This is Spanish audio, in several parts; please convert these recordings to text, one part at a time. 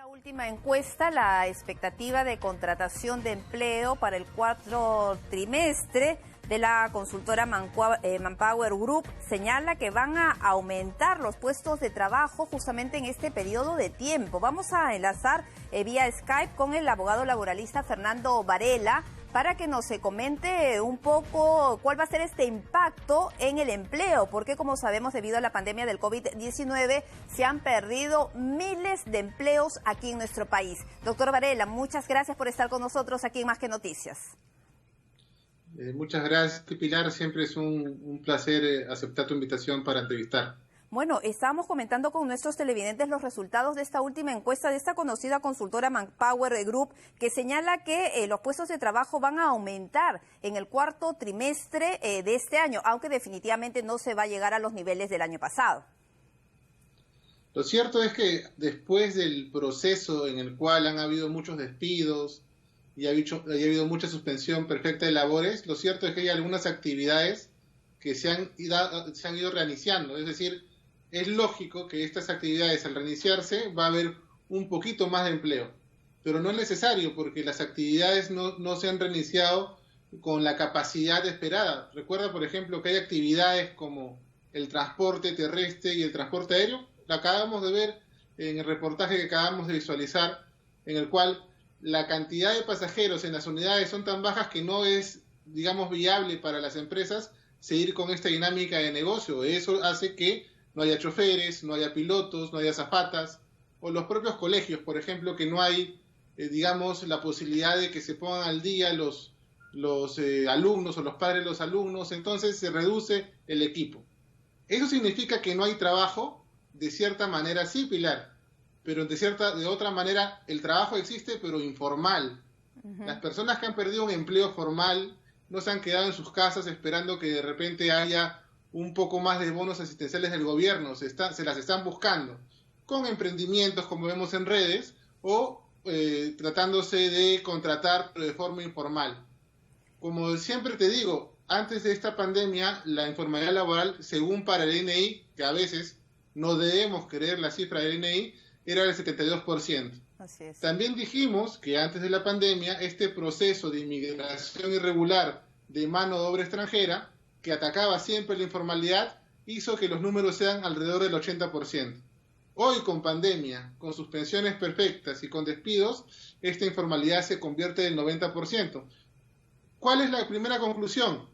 La última encuesta, la expectativa de contratación de empleo para el cuarto trimestre de la consultora Manpower Group señala que van a aumentar los puestos de trabajo justamente en este periodo de tiempo. Vamos a enlazar vía Skype con el abogado laboralista Fernando Varela para que nos comente un poco cuál va a ser este impacto en el empleo, porque como sabemos, debido a la pandemia del COVID-19, se han perdido miles de empleos aquí en nuestro país. Doctor Varela, muchas gracias por estar con nosotros aquí en Más que Noticias. Muchas gracias, Pilar. Siempre es un placer aceptar tu invitación para entrevistar. Bueno, estábamos comentando con nuestros televidentes los resultados de esta última encuesta de esta conocida consultora Manpower Group, que señala que los puestos de trabajo van a aumentar en el cuarto trimestre de este año, aunque definitivamente no se va a llegar a los niveles del año pasado. Lo cierto es que después del proceso en el cual han habido muchos despidos y ha habido mucha suspensión perfecta de labores, lo cierto es que hay algunas actividades que se han ido reiniciando, es decir, es lógico que estas actividades al reiniciarse va a haber un poquito más de empleo, pero no es necesario porque las actividades no se han reiniciado con la capacidad esperada. Recuerda, por ejemplo, que hay actividades como el transporte terrestre y el transporte aéreo. Lo acabamos de ver en el reportaje que acabamos de visualizar, en el cual la cantidad de pasajeros en las unidades son tan bajas que no es, digamos, viable para las empresas seguir con esta dinámica de negocio. Eso hace que no haya choferes, no haya pilotos, no haya azafatas, o los propios colegios, por ejemplo, que no hay, digamos, la posibilidad de que se pongan al día los alumnos o los padres de los alumnos, entonces se reduce el equipo. ¿Eso significa que no hay trabajo? De cierta manera sí, Pilar, pero de otra manera el trabajo existe, pero informal. Las personas que han perdido un empleo formal no se han quedado en sus casas esperando que de repente haya un poco más de bonos asistenciales del gobierno, se las están buscando con emprendimientos como vemos en redes o tratándose de contratar de forma informal. Como siempre te digo, antes de esta pandemia la informalidad laboral, según para el INEI, que a veces no debemos creer la cifra del INEI, era del 72%. Así es. También dijimos que antes de la pandemia este proceso de inmigración irregular de mano de obra extranjera que atacaba siempre la informalidad, hizo que los números sean alrededor del 80%. Hoy, con pandemia, con suspensiones perfectas y con despidos, esta informalidad se convierte en 90%. ¿Cuál es la primera conclusión?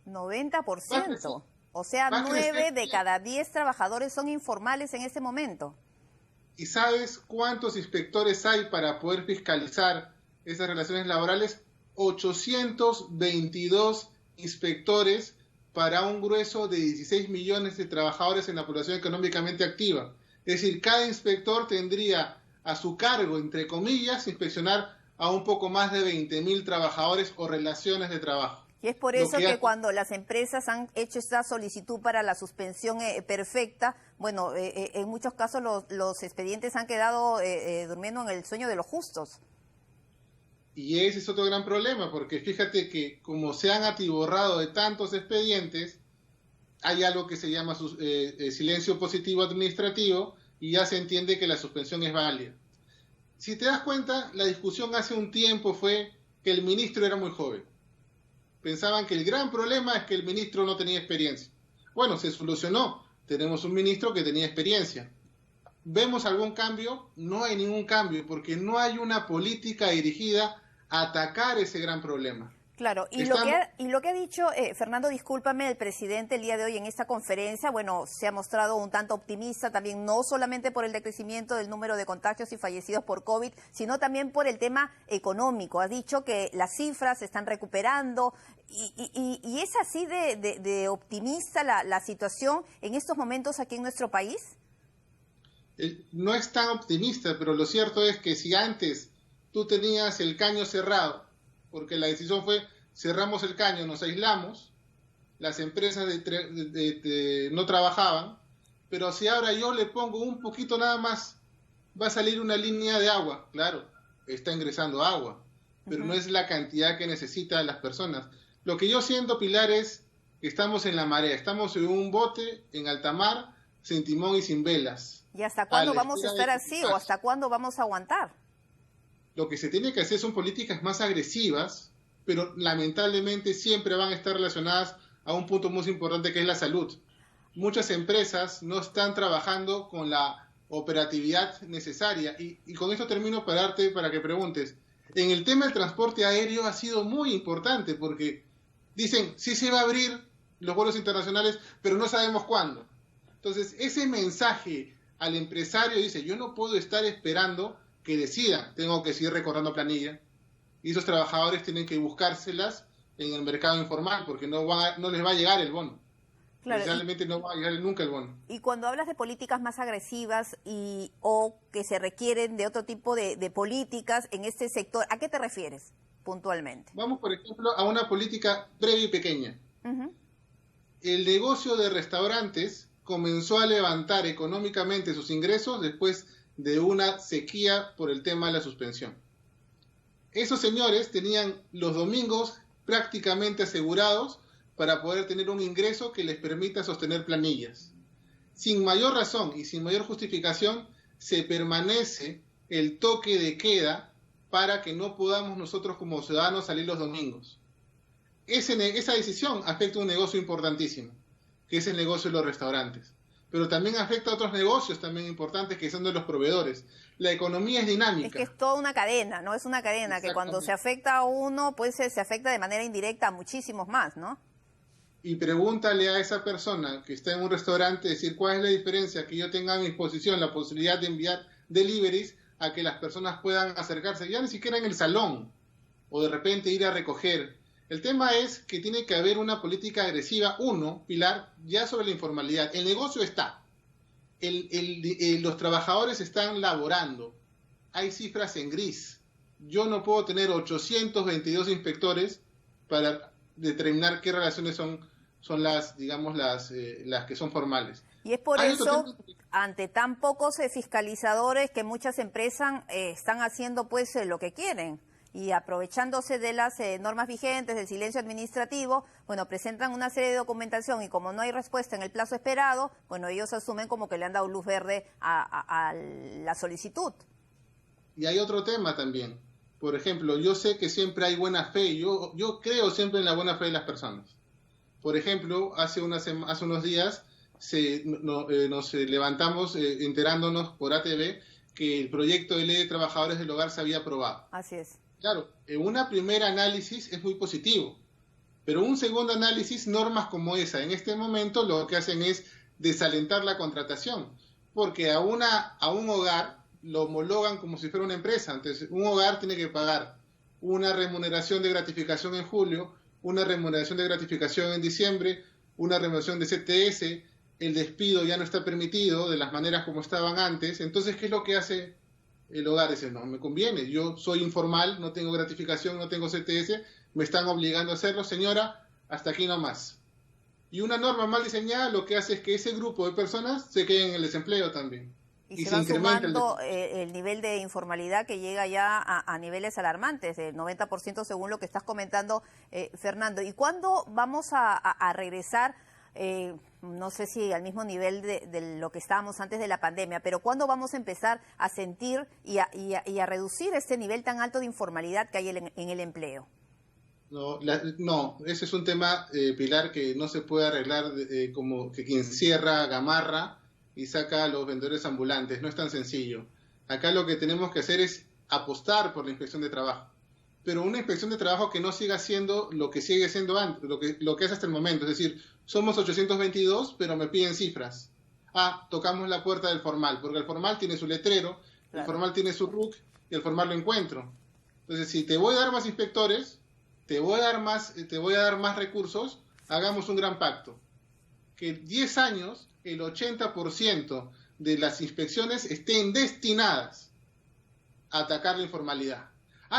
90%. O sea, 9 de cada 10 trabajadores son informales en este momento. ¿Y sabes cuántos inspectores hay para poder fiscalizar esas relaciones laborales? 822 inspectores para un grueso de 16 millones de trabajadores en la población económicamente activa. Es decir, cada inspector tendría a su cargo, entre comillas, inspeccionar a un poco más de 20.000 trabajadores o relaciones de trabajo. Y es por eso que cuando las empresas han hecho esta solicitud para la suspensión perfecta, bueno, en muchos casos los expedientes han quedado durmiendo en el sueño de los justos. Y ese es otro gran problema, porque fíjate que como se han atiborrado de tantos expedientes, hay algo que se llama silencio positivo administrativo y ya se entiende que la suspensión es válida. Si te das cuenta, la discusión hace un tiempo fue que el ministro era muy joven. Pensaban que el gran problema es que el ministro no tenía experiencia. Bueno, se solucionó. Tenemos un ministro que tenía experiencia. ¿Vemos algún cambio? No hay ningún cambio, porque no hay una política dirigida a atacar ese gran problema. Claro, y lo que ha dicho, Fernando, discúlpame, el presidente el día de hoy en esta conferencia, bueno, se ha mostrado un tanto optimista también, no solamente por el decrecimiento del número de contagios y fallecidos por COVID, sino también por el tema económico. Ha dicho que las cifras se están recuperando y es así de optimista la situación en estos momentos aquí en nuestro país. No es tan optimista, pero lo cierto es que si antes tú tenías el caño cerrado, porque la decisión fue cerramos el caño, nos aislamos, las empresas no trabajaban, pero si ahora yo le pongo un poquito nada más, va a salir una línea de agua. Claro, está ingresando agua, pero no es la cantidad que necesitan las personas. Lo que yo siento, Pilar, es que estamos en la marea, estamos en un bote en alta mar, sin timón y sin velas. ¿Y hasta A cuándo la vamos a espera estar de así que o hasta cuándo vamos a aguantar? lo que se tiene que hacer son políticas más agresivas, pero lamentablemente siempre van a estar relacionadas a un punto muy importante que es la salud. Muchas empresas no están trabajando con la operatividad necesaria y con esto termino para que preguntes. En el tema del transporte aéreo ha sido muy importante porque dicen, sí se va a abrir los vuelos internacionales, pero no sabemos cuándo. Entonces, ese mensaje al empresario dice, yo no puedo estar esperando que decidan, tengo que seguir recortando planilla. Y esos trabajadores tienen que buscárselas en el mercado informal porque no les va a llegar el bono. Claro, Realmente no va a llegar nunca el bono. y cuando hablas de políticas más agresivas o que se requieren de otro tipo de políticas en este sector, ¿a qué te refieres puntualmente? Vamos, por ejemplo, a una política breve y pequeña. Uh-huh. El negocio de restaurantes comenzó a levantar económicamente sus ingresos después de una sequía por el tema de la suspensión. Esos señores tenían los domingos prácticamente asegurados para poder tener un ingreso que les permita sostener planillas. Sin mayor razón y sin mayor justificación, se permanece el toque de queda para que no podamos nosotros como ciudadanos salir los domingos. Esa decisión afecta a un negocio importantísimo, que es el negocio de los restaurantes. Pero también afecta a otros negocios también importantes que son de los proveedores. La economía es dinámica. Es que es toda una cadena, ¿no? Es una cadena que cuando se afecta a uno, pues se afecta de manera indirecta a muchísimos más, ¿no? Y pregúntale a esa persona que está en un restaurante, decir cuál es la diferencia que yo tenga a mi disposición la posibilidad de enviar deliveries a que las personas puedan acercarse, ya ni siquiera en el salón, o de repente ir a recoger. El tema es que tiene que haber una política agresiva, Pilar, ya sobre la informalidad. El negocio está, los trabajadores están laborando, hay cifras en gris. Yo no puedo tener 822 inspectores para determinar qué relaciones son las, digamos, las que son formales. Y es por eso, ante tan pocos fiscalizadores, que muchas empresas están haciendo pues lo que quieren. Y aprovechándose de las normas vigentes, del silencio administrativo, bueno, presentan una serie de documentación y como no hay respuesta en el plazo esperado, bueno, ellos asumen como que le han dado luz verde a la solicitud. Y hay otro tema también. Por ejemplo, yo sé que siempre hay buena fe, yo creo siempre en la buena fe de las personas. Por ejemplo, hace unos días nos levantamos enterándonos por ATV que el proyecto de ley de trabajadores del hogar se había aprobado. Así es. Claro, en una primera análisis es muy positivo, pero un segundo análisis, normas como esa, en este momento lo que hacen es desalentar la contratación, porque a un hogar lo homologan como si fuera una empresa. Entonces, un hogar tiene que pagar una remuneración de gratificación en julio, una remuneración de gratificación en diciembre, una remuneración de CTS, el despido ya no está permitido de las maneras como estaban antes. Entonces, ¿qué es lo que hace el hogar? Dice, no me conviene, yo soy informal, no tengo gratificación, no tengo CTS, me están obligando a hacerlo, señora, hasta aquí nomás. Y una norma mal diseñada lo que hace es que ese grupo de personas se quede en el desempleo también. Y se va sumando el nivel de informalidad que llega ya a niveles alarmantes, del 90% según lo que estás comentando, Fernando. ¿Y cuándo vamos a regresar, no sé si al mismo nivel de lo que estábamos antes de la pandemia, pero cuándo vamos a empezar a sentir y a reducir este nivel tan alto de informalidad que hay en el empleo? No, ese es un tema, Pilar, que no se puede arreglar como que quien cierra, gamarra y saca a los vendedores ambulantes. No es tan sencillo. Acá lo que tenemos que hacer es apostar por la inspección de trabajo. Pero una inspección de trabajo que no siga siendo lo que sigue siendo antes, lo que es hasta el momento. Es decir, somos 822, pero me piden cifras. Tocamos la puerta del formal, porque el formal tiene su letrero, claro. El formal tiene su RUC y el formal lo encuentro. Entonces, si te voy a dar más inspectores, te voy a dar más recursos, hagamos un gran pacto. Que 10 años el 80% de las inspecciones estén destinadas a atacar la informalidad.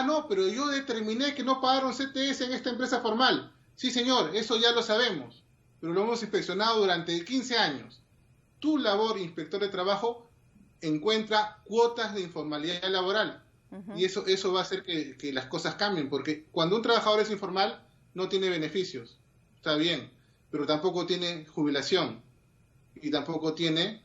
No, pero yo determiné que no pagaron CTS en esta empresa formal. Sí, señor, eso ya lo sabemos, pero lo hemos inspeccionado durante 15 años. Tu labor, inspector de trabajo, encuentra cuotas de informalidad laboral. Uh-huh. Y eso va a hacer que las cosas cambien, porque cuando un trabajador es informal, no tiene beneficios. Está bien, pero tampoco tiene jubilación. y tampoco tiene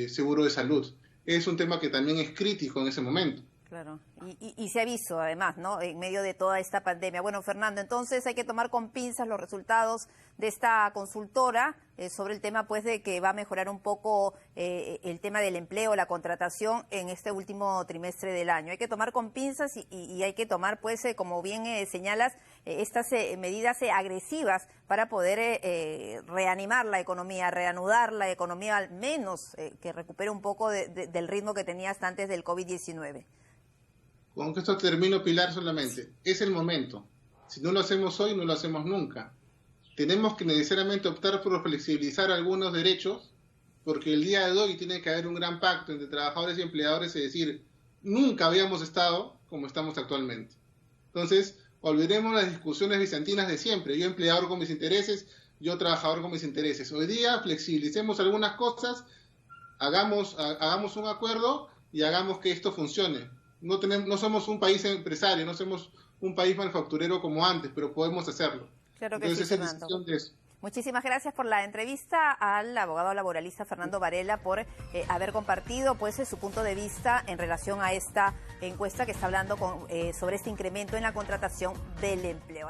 seguro de salud. Es un tema que también es crítico en ese momento. Claro, y se ha visto además, ¿no?, en medio de toda esta pandemia. Bueno, Fernando, entonces hay que tomar con pinzas los resultados de esta consultora sobre el tema, pues, de que va a mejorar un poco el tema del empleo, la contratación en este último trimestre del año. Hay que tomar con pinzas y hay que tomar, pues, como bien señalas, estas medidas agresivas para poder reanimar la economía, reanudar la economía, al menos que recupere un poco del ritmo que tenía hasta antes del COVID-19. Con esto termino, Pilar, solamente. Es el momento. Si no lo hacemos hoy, no lo hacemos nunca. Tenemos que necesariamente optar por flexibilizar algunos derechos, porque el día de hoy tiene que haber un gran pacto entre trabajadores y empleadores, es decir, nunca habíamos estado como estamos actualmente. Entonces, olvidemos las discusiones bizantinas de siempre. Yo empleador con mis intereses, yo trabajador con mis intereses. Hoy día flexibilicemos algunas cosas, hagamos un acuerdo y hagamos que esto funcione. No somos un país empresario, no somos un país manufacturero como antes, pero podemos hacerlo. Claro que Entonces, sí, es Fernando. decisión de eso. Muchísimas gracias por la entrevista al abogado laboralista Fernando Varela, por haber compartido, pues, su punto de vista en relación a esta encuesta que está hablando sobre este incremento en la contratación del empleo.